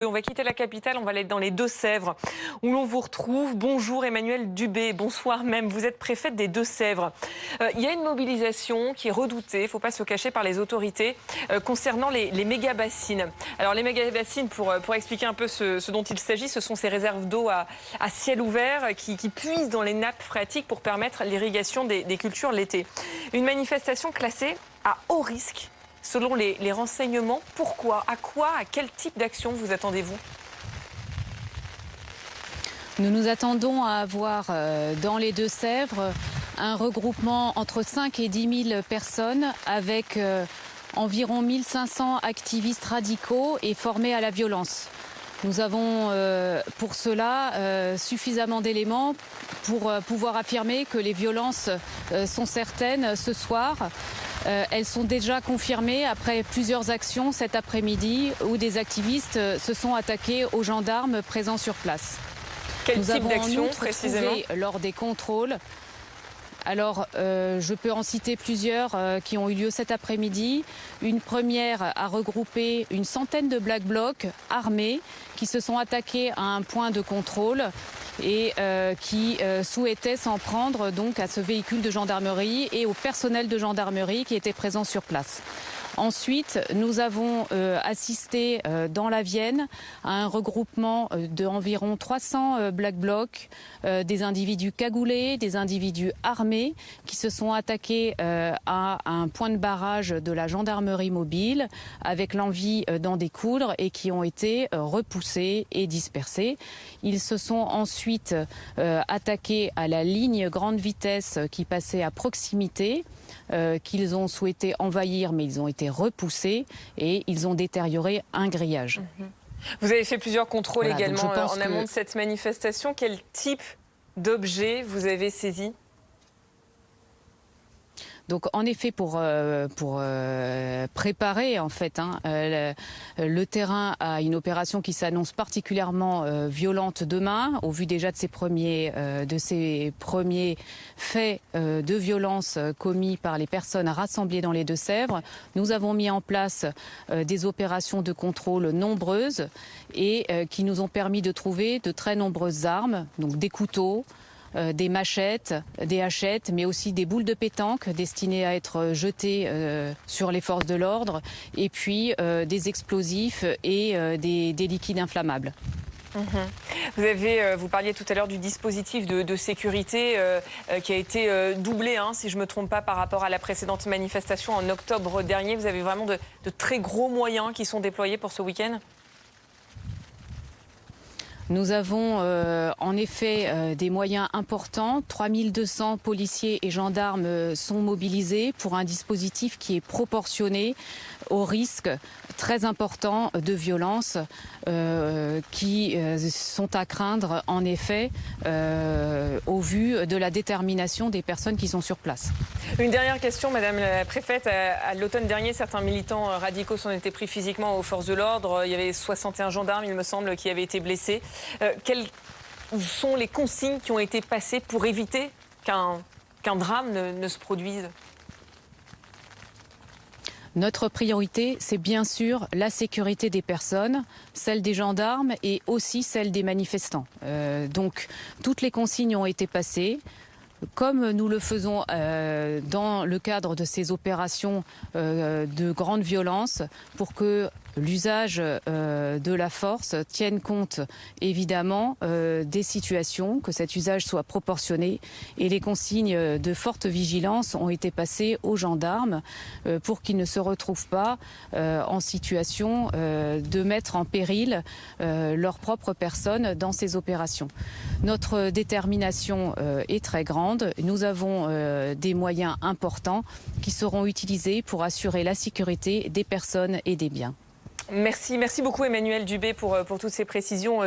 On va quitter la capitale, on va aller dans les Deux-Sèvres où l'on vous retrouve. Bonjour Emmanuelle Dubé, bonsoir même, vous êtes préfète des Deux-Sèvres. Il y a une mobilisation qui est redoutée, il ne faut pas se cacher, par les autorités concernant les méga-bassines. Alors les méga-bassines, pour expliquer un peu ce dont il s'agit, ce sont ces réserves d'eau à ciel ouvert qui puisent dans les nappes phréatiques pour permettre l'irrigation des cultures l'été. Une manifestation classée à haut risque. Selon les renseignements, pourquoi, à quel type d'action vous attendez-vous? Nous nous attendons à avoir dans les Deux-Sèvres un regroupement entre 5 et 10 000 personnes avec environ 1500 activistes radicaux et formés à la violence. Nous avons pour cela suffisamment d'éléments pour pouvoir affirmer que les violences sont certaines ce soir. Elles sont déjà confirmées après plusieurs actions cet après-midi où des activistes se sont attaqués aux gendarmes présents sur place. Quel type d'action précisément? Lors des contrôles. Alors, je peux en citer plusieurs qui ont eu lieu cet après-midi. Une première a regroupé une centaine de Black Blocs armés qui se sont attaqués à un point de contrôle et qui souhaitaient s'en prendre donc à ce véhicule de gendarmerie et au personnel de gendarmerie qui était présent sur place. Ensuite, nous avons assisté dans la Vienne à un regroupement d'environ 300 Black Blocs, des individus cagoulés, des individus armés qui se sont attaqués à un point de barrage de la gendarmerie mobile avec l'envie d'en découdre et qui ont été repoussés et dispersés. Ils se sont ensuite attaqués à la ligne grande vitesse qui passait à proximité, qu'ils ont souhaité envahir, mais ils ont été repoussés et ils ont détérioré un grillage. Vous avez fait plusieurs contrôles également en amont de cette manifestation. Quel type d'objet vous avez saisi? Donc en effet, pour préparer en fait le terrain à une opération qui s'annonce particulièrement violente demain, au vu déjà de ces premiers faits de violence commis par les personnes rassemblées dans les Deux-Sèvres, nous avons mis en place des opérations de contrôle nombreuses et qui nous ont permis de trouver de très nombreuses armes, donc des couteaux, des machettes, des hachettes, mais aussi des boules de pétanque destinées à être jetées sur les forces de l'ordre, et puis des explosifs et des liquides inflammables. Vous parliez tout à l'heure du dispositif de sécurité qui a été doublé, si je ne me trompe pas, par rapport à la précédente manifestation en octobre dernier. Vous avez vraiment de très gros moyens qui sont déployés pour ce week-end? Nous avons en effet des moyens importants. 3200 policiers et gendarmes sont mobilisés pour un dispositif qui est proportionné aux risques très importants de violence qui sont à craindre en effet au vu de la détermination des personnes qui sont sur place. Une dernière question, Madame la Préfète. À l'automne dernier, certains militants radicaux s'en étaient pris physiquement aux forces de l'ordre. Il y avait 61 gendarmes, il me semble, qui avaient été blessés. Quelles sont les consignes qui ont été passées pour éviter qu'un drame ne se produise? Notre priorité, c'est bien sûr la sécurité des personnes, celle des gendarmes et aussi celle des manifestants. Donc, toutes les consignes ont été passées. Comme nous le faisons dans le cadre de ces opérations de grande violence, pour que l'usage de la force tienne compte évidemment des situations, que cet usage soit proportionné. Et les consignes de forte vigilance ont été passées aux gendarmes pour qu'ils ne se retrouvent pas en situation de mettre en péril leur propre personne dans ces opérations. Notre détermination est très grande. Nous avons des moyens importants qui seront utilisés pour assurer la sécurité des personnes et des biens. Merci beaucoup Emmanuelle Dubé pour toutes ces précisions.